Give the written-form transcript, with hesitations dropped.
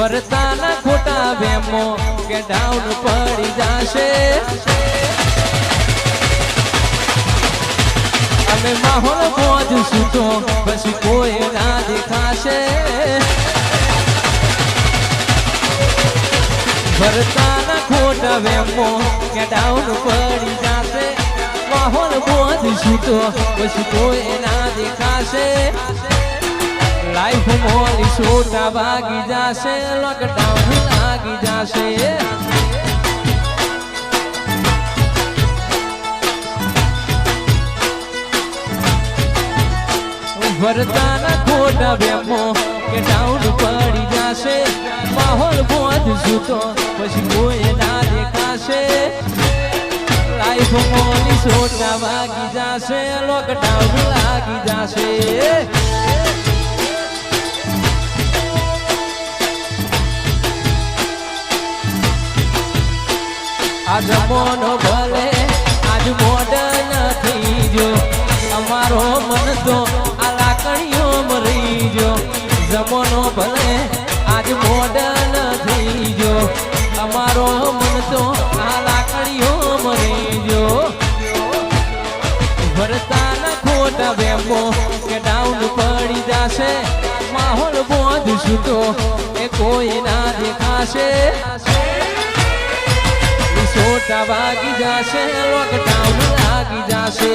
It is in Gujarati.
ભરતાના ખોટા વેમો કે ડાઉન પડી જાશે અમે માહોલ પહોંચશું તો પછી કોઈ ના દેખાશે ભરતાના ખોટા વેમો કે ડાઉન પડી જાશે માહોલ પહોંચશું તો પછી કોઈ ના દેખાશે લાઈફ મોલી છોટા વાગી જાશે લોકડાઉન લાગી જાશે ભરતાના ખોટા વેમો કે ડાઉન પડી જાશે માહોલ પહોંચશું તો પછી કોઈ ના દેખાશે લાઈફ મોલી છોટા વાગી જાશે લોકડાઉન લાગી જાશે આ જમાનો ભલે આજ મોડર્ન થઈ જો અમારો મન તો આ લાકડીઓ મરી જો જમાનો ભલે આજ મોડર્ન થઈ જો અમારો મન તો આ લાકડીઓ મરી જો ભરતાના ખોટા વેમો કે ડાઉન પડી જાશે માહોલ બોંધશું તો એ કોઈ ના દેખાશે છોટા વાગી જાશે લોકડાઉન લાગી જાશે